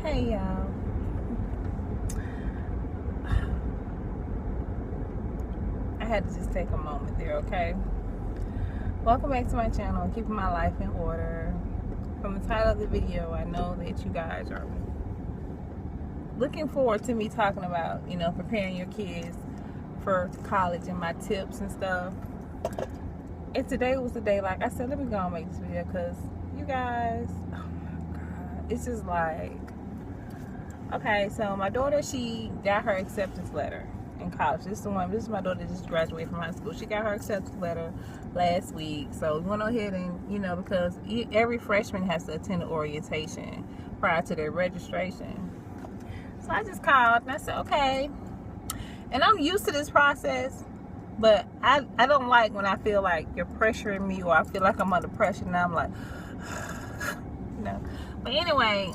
Hey y'all. I had to just take a moment there, okay? Welcome back to my channel, Keeping My Life in Order. From the title of the video, I know that you guys are looking forward to me talking about, preparing your kids for college and my tips and stuff. And today was the day, like I said, let me go and make this video because you guys, oh my God, it's just like, okay, so my daughter, she got her acceptance letter in college. This is my daughter that just graduated from high school. She got her acceptance letter last week. So we went ahead and, because every freshman has to attend an orientation prior to their registration. So I just called and I said, okay. And I'm used to this process, but I don't like when I feel like you're pressuring me or I feel like I'm under pressure and I'm like, But anyway,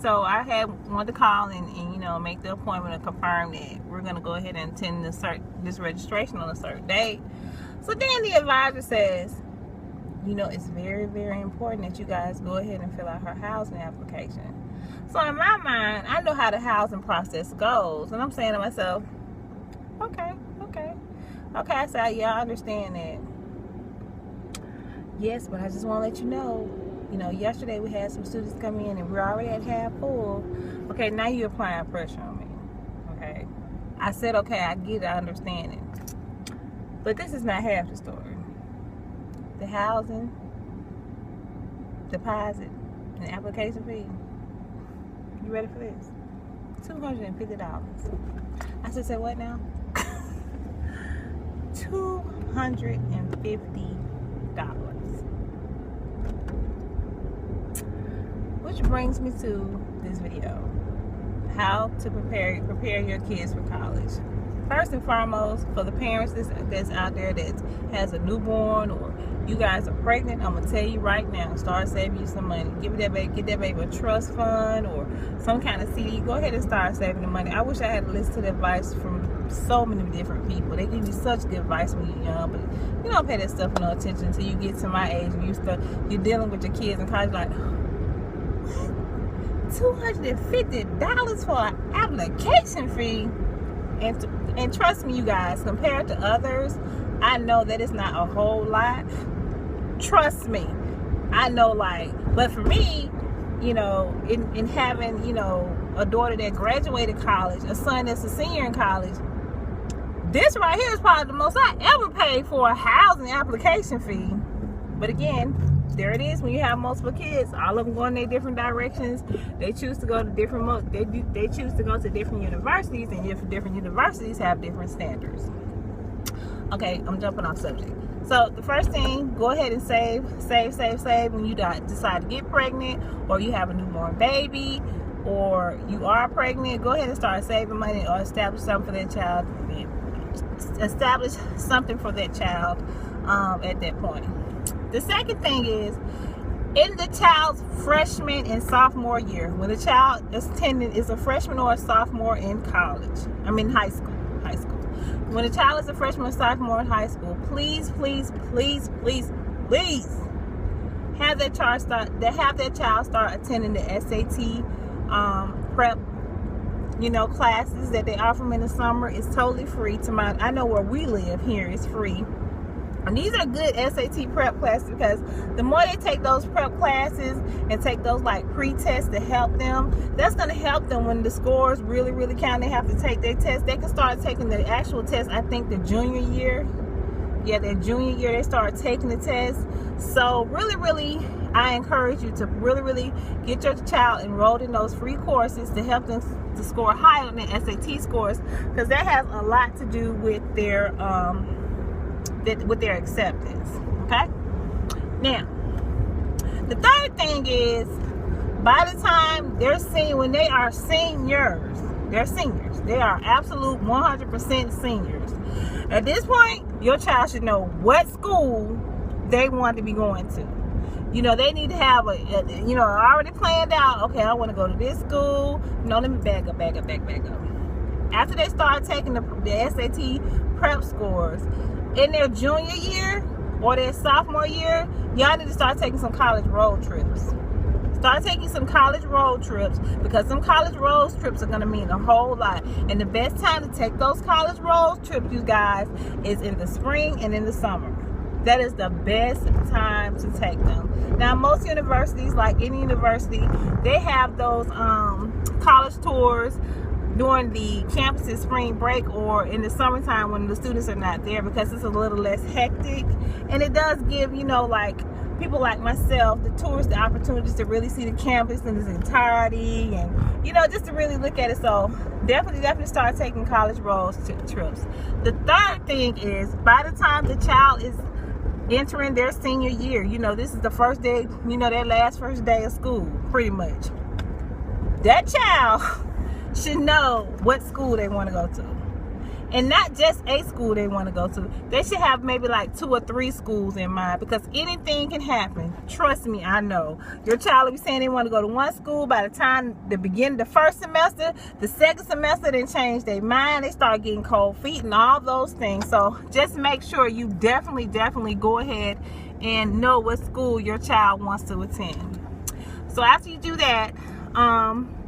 so I wanted to call and make the appointment and confirm that we're going to go ahead and attend this registration on a certain date. So then the advisor says, it's very, very important that you guys go ahead and fill out her housing application. So in my mind, I know how the housing process goes. And I'm saying to myself, okay. I said, yeah, I understand that. Yes, but I just want to let you know, yesterday we had some students come in and we're already at half full. Okay, now you're applying pressure on me. Okay. I said, okay, I get it, I understand it. But this is not half the story. The housing, deposit, and application fee. You ready for this? $250. I said, say what now? $250. Which brings me to this video. How to prepare your kids for college. First and foremost, for the parents that's out there that has a newborn or you guys are pregnant, I'm gonna tell you right now, start saving you some money. Get that baby a trust fund or some kind of CD. Go ahead and start saving the money. I wish I had listened to the advice from so many different people. They give you such good advice when you're young, but you don't pay that stuff no attention until you get to my age and you're dealing with your kids in college like, $250 for an application fee. And trust me, you guys, compared to others, I know that it's not a whole lot. Trust me, I know, but for me, in having, a daughter that graduated college, a son that's a senior in college, this right here is probably the most I ever paid for a housing application fee. But again, there it is. When you have multiple kids, all of them going in their different directions. They choose to go to different. They choose to go to different universities, and different universities have different standards. Okay, I'm jumping off subject. So the first thing, go ahead and save when you decide to get pregnant, or you have a newborn baby, or you are pregnant. Go ahead and start saving money, or establish something for that child. At that point. The second thing is, in the child's freshman and sophomore year, when the child is a freshman or a sophomore in high school. When the child is a freshman or sophomore in high school, please have that child start attending the SAT prep, classes that they offer them in the summer. It's totally free. I know where we live here, it's free. And these are good SAT prep classes because the more they take those prep classes and take those pre-tests to help them, that's going to help them when the scores really, really count. They have to take their test. They can start taking the actual test, I think, the junior year. Yeah, their junior year, they start taking the test. So really, really, I encourage you to really, really get your child enrolled in those free courses to help them to score high on their SAT scores, because that has a lot to do with their acceptance. Okay, now the third thing is, by the time when they are seniors, they are absolute 100% seniors. At this point, your child should know what school they want to be going to. They need to have already planned out. Okay, I want to go to this school. Let me back up. After they start taking the SAT prep scores, in their junior year or their sophomore year, y'all need to start taking some college road trips. Start taking some college road trips, because some college road trips are going to mean a whole lot. And the best time to take those college road trips, you guys, is in the spring and in the summer. That is the best time to take them. Now, most universities, like any university, they have those college tours during the campus's spring break or in the summertime when the students are not there, because it's a little less hectic. And it does give, you know, like people like myself, the tourists, the opportunities to really see the campus in its entirety, and, you know, just to really look at it. So definitely start taking college road trips. The third thing is, by the time the child is entering their senior year, you know, this is the first day, you know, their last first day of school, pretty much. That child should know what school they want to go to. And not just a school they want to go to. They should have maybe like 2 or 3 schools in mind, because anything can happen. Trust me, I know. Your child will be saying they want to go to one school. By the time they begin the first semester, the second semester, they change their mind. They start getting cold feet and all those things. So just make sure you definitely go ahead and know what school your child wants to attend. So after you do that,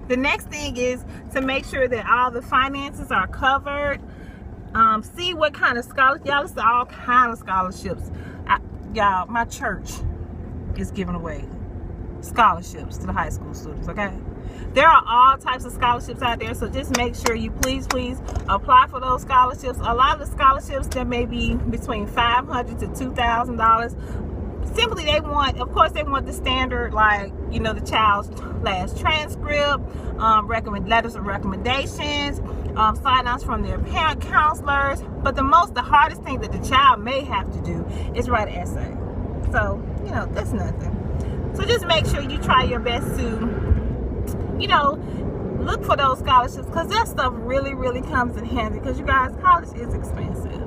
the next thing is to make sure that all the finances are covered. See what kind of scholarships. Y'all, listen to all kind of scholarships. Y'all, my church is giving away scholarships to the high school students, okay? There are all types of scholarships out there, so just make sure you please apply for those scholarships. A lot of the scholarships, there may be between $500 to $2,000. Simply, they want, of course, they want the standard, like, you know, the child's last transcript, letters of recommendations, sign-outs from their parent counselors. But the hardest thing that the child may have to do is write an essay. So, you know, that's nothing. So just make sure you try your best to, you know, look for those scholarships, because that stuff really comes in handy, because you guys, college is expensive.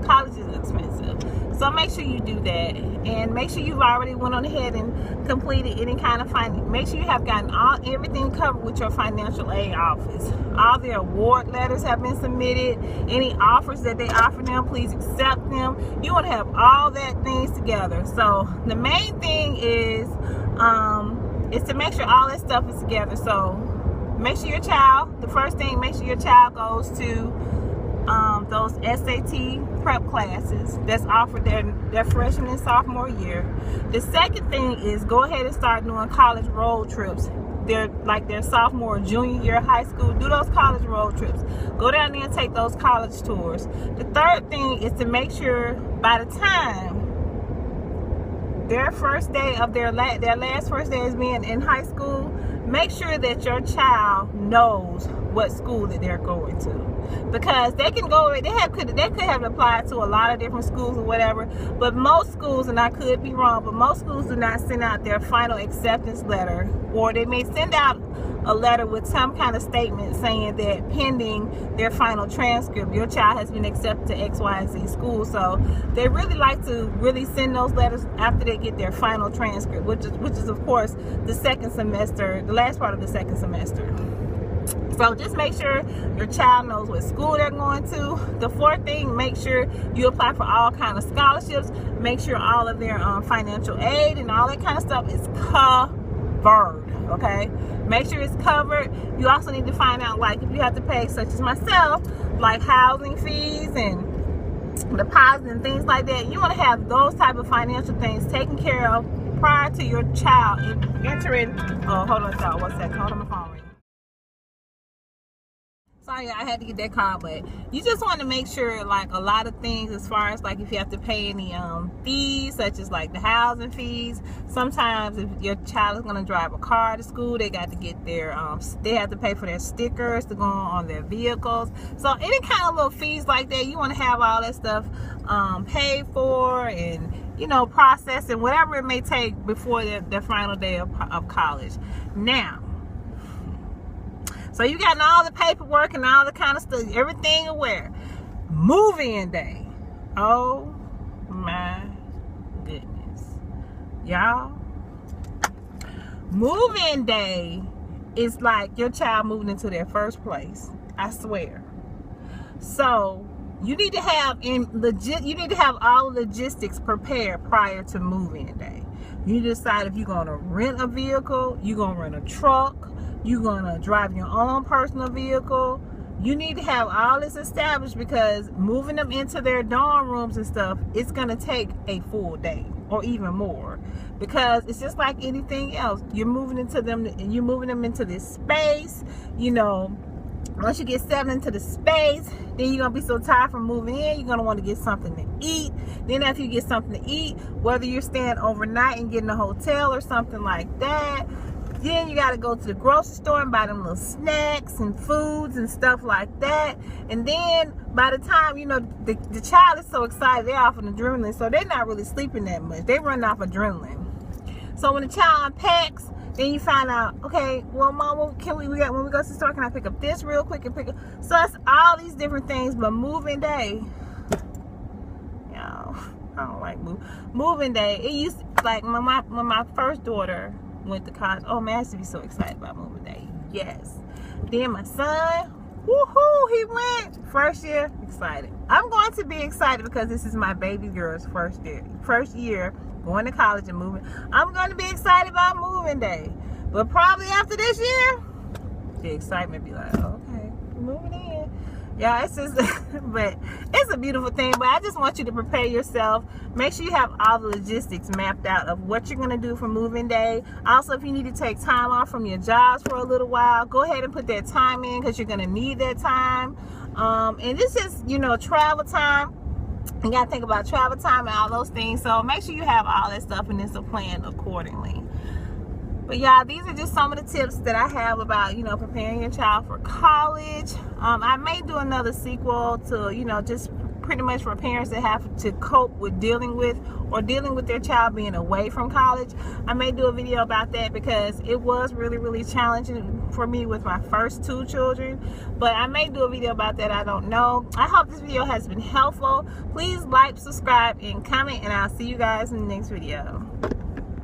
College is expensive. So make sure you do that, and make sure you've already went on ahead and completed any kind of make sure you have gotten everything covered with your financial aid office. All their award letters have been submitted. Any offers that they offer them, please accept them. You want to have all that things together. So the main thing is to make sure all that stuff is together. So make sure your child, the first thing, make sure your child goes to those SAT prep classes that's offered their freshman and sophomore year. The second thing is go ahead and start doing college road trips. They're like their sophomore or junior year of high school. Do those college road trips. Go down there and take those college tours. The third thing is to make sure by the time their first day of their last first day is being in high school, make sure that your child knows what school that they're going to. Because they can go, they could have applied to a lot of different schools or whatever, but most schools, and I could be wrong, but most schools do not send out their final acceptance letter, or they may send out a letter with some kind of statement saying that pending their final transcript, your child has been accepted to X, Y, and Z school. So they really like to really send those letters after they get their final transcript, which is of course the second semester, the last part of the second semester. So just make sure your child knows what school they're going to. The fourth thing, make sure you apply for all kinds of scholarships. Make sure all of their financial aid and all that kind of stuff is covered, okay? Make sure it's covered. You also need to find out, like, if you have to pay, such as myself, like housing fees and deposits and things like that. You want to have those type of financial things taken care of prior to your child entering. Oh, hold on, y'all. 1 second. Hold on, my phone ring. Sorry, I had to get that call, but you just want to make sure, like, a lot of things as far as, like, if you have to pay any fees, such as, like, the housing fees. Sometimes if your child is going to drive a car to school, they got to get their, they have to pay for their stickers to go on their vehicles. So any kind of little fees like that, you want to have all that stuff paid for and, you know, processed and whatever it may take before the final day of college. Now, so you got all the paperwork and all the kind of stuff, everything aware. Move-in day. Oh my goodness. Y'all, move-in day is like your child moving into their first place. I swear. So you need to have all logistics prepared prior to move-in day. You need to decide if you're going to rent a vehicle, you're going to rent a truck, you're going to drive your own personal vehicle. You need to have all this established, because moving them into their dorm rooms and stuff, it's going to take a full day or even more, because it's just like anything else. You're moving into them, and you're moving them into this space. You know, once you get settled into the space, then you're going to be so tired from moving in, you're going to want to get something to eat. Then after you get something to eat, whether you're staying overnight and getting a hotel or something like that, then you got to go to the grocery store and buy them little snacks and foods and stuff like that. And then by the time, you know, the child is so excited, they're off on adrenaline, so they're not really sleeping that much. They run off adrenaline. So when the child unpacks, then you find out, okay, well, Mom, when we go to the store, can I pick up this real quick and pick up? So it's all these different things. But moving day, y'all, I don't like moving day. It used to, like when my first daughter went to college. Oh man, I used to be so excited about moving day. Yes. Then my son, woohoo, he went first year, excited. I'm going to be excited because this is my baby girl's first year going to college and moving. I'm going to be excited about moving day. But probably after this year, the excitement be like, okay, we're moving in. Yeah, it's just, but it's a beautiful thing. But I just want you to prepare yourself. Make sure you have all the logistics mapped out of what you're going to do for moving day. Also, if you need to take time off from your jobs for a little while, go ahead and put that time in, because you're going to need that time. And this is, you know, travel time. You got to think about travel time and all those things. So make sure you have all that stuff and it's a plan accordingly. But y'all, these are just some of the tips that I have about, you know, preparing your child for college. I may do another sequel to, you know, just pretty much for parents that have to cope with dealing with their child being away from college. I may do a video about that, because it was really, really challenging for me with my first 2 children. But I may do a video about that. I don't know. I hope this video has been helpful. Please like, subscribe, and comment, and I'll see you guys in the next video.